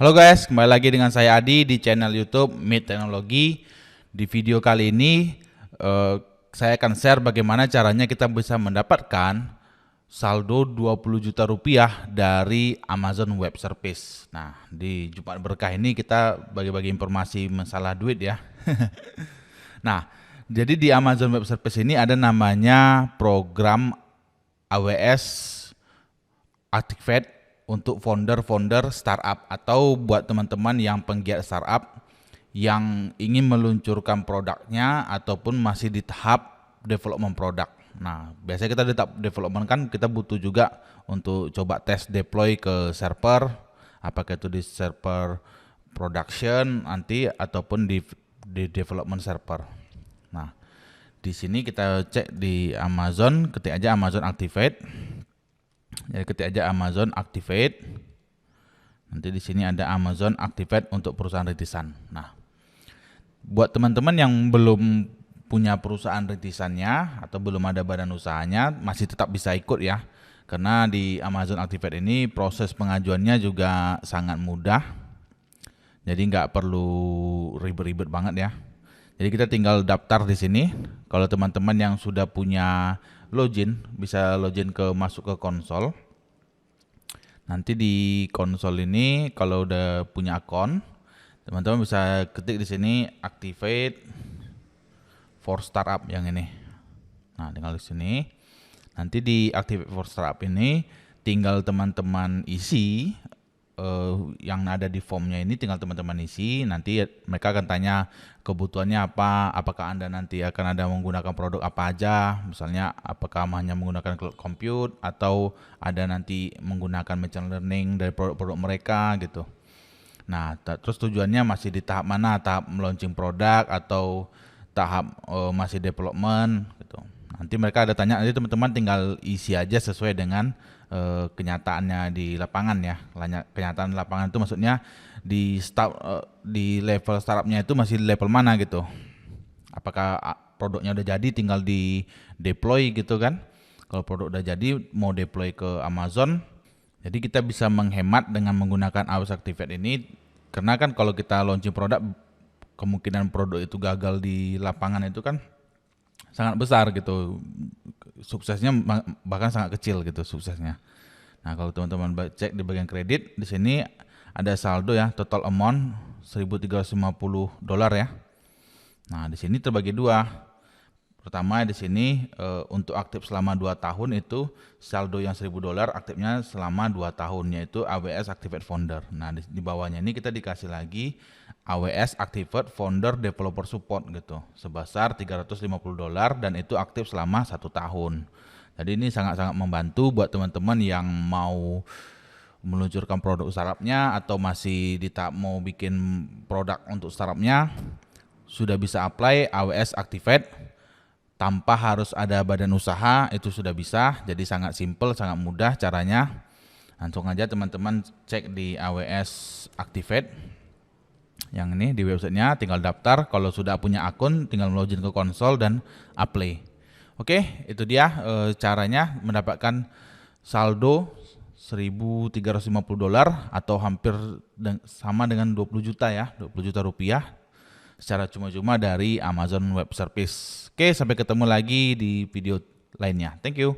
Halo guys, kembali lagi dengan saya Adi di channel YouTube Meet Teknologi. Di video kali ini saya akan share bagaimana caranya kita bisa mendapatkan saldo 20 juta rupiah dari Amazon Web Service. Nah, di Jumat Berkah ini kita bagi-bagi informasi masalah duit ya. Nah, jadi di Amazon Web Service ini ada namanya program AWS Activate untuk founder-founder startup atau buat teman-teman yang penggiat startup yang ingin meluncurkan produknya ataupun masih di tahap development produk. Nah, biasanya kita di tahap development kan kita butuh juga untuk coba tes deploy ke server, apakah itu di server production nanti ataupun di development server. Nah, di sini kita cek di Amazon, ketik aja Amazon Activate. Jadi ketik aja Amazon Activate. Nanti di sini ada Amazon Activate untuk perusahaan rintisan. Nah, buat teman-teman yang belum punya perusahaan rintisannya atau belum ada badan usahanya, masih tetap bisa ikut ya. Karena di Amazon Activate ini proses pengajuannya juga sangat mudah. Jadi nggak perlu ribet-ribet banget ya. Jadi kita tinggal daftar di sini. Kalau teman-teman yang sudah punya login, bisa login masuk ke konsol. Nanti di konsol ini kalau udah punya akun, teman-teman bisa ketik di sini Activate for Startup yang ini. Nah, tinggal di sini. Nanti di Activate for Startup ini tinggal teman-teman isi yang ada di formnya ini, tinggal teman-teman isi. Nanti mereka akan tanya kebutuhannya apa, apakah Anda nanti akan ada menggunakan produk apa aja, misalnya apakah hanya menggunakan cloud compute atau ada nanti menggunakan machine learning dari produk-produk mereka gitu. Nah, terus tujuannya masih di tahap mana, tahap launching produk atau tahap masih development gitu. Nanti mereka ada tanya, nanti teman-teman tinggal isi aja sesuai dengan kenyataannya di lapangan ya. Kenyataan lapangan itu maksudnya di level startupnya itu masih level mana gitu. Apakah produknya udah jadi tinggal di deploy gitu kan. Kalau produk udah jadi mau deploy ke Amazon, jadi kita bisa menghemat dengan menggunakan AWS Activate ini. Karena kan kalau kita launching produk, kemungkinan produk itu gagal di lapangan itu kan sangat besar gitu. Suksesnya bahkan sangat kecil gitu suksesnya. Nah, kalau teman-teman cek di bagian kredit, di sini ada saldo ya, total amount $1.350 ya. Nah, di sini terbagi dua. Pertama di sini untuk aktif selama 2 tahun itu saldo yang $1.000 aktifnya selama 2 tahun, yaitu AWS Activate Founder. Nah, di bawahnya ini kita dikasih lagi AWS Activate Founder Developer Support gitu, sebesar $350 dan itu aktif selama 1 tahun. Jadi ini sangat-sangat membantu buat teman-teman yang mau meluncurkan produk startupnya atau masih di tahap mau bikin produk untuk startupnya, sudah bisa apply AWS Activate tanpa harus ada badan usaha, itu sudah bisa. Jadi sangat simple, sangat mudah caranya. Langsung aja teman-teman cek di AWS Activate yang ini di websitenya, tinggal daftar. Kalau sudah punya akun tinggal login ke konsol dan apply. Oke, itu dia caranya mendapatkan saldo $1.350 atau hampir sama dengan 20 juta ya, 20 juta rupiah secara cuma-cuma dari Amazon Web Service. Oke, sampai ketemu lagi di video lainnya. Thank you.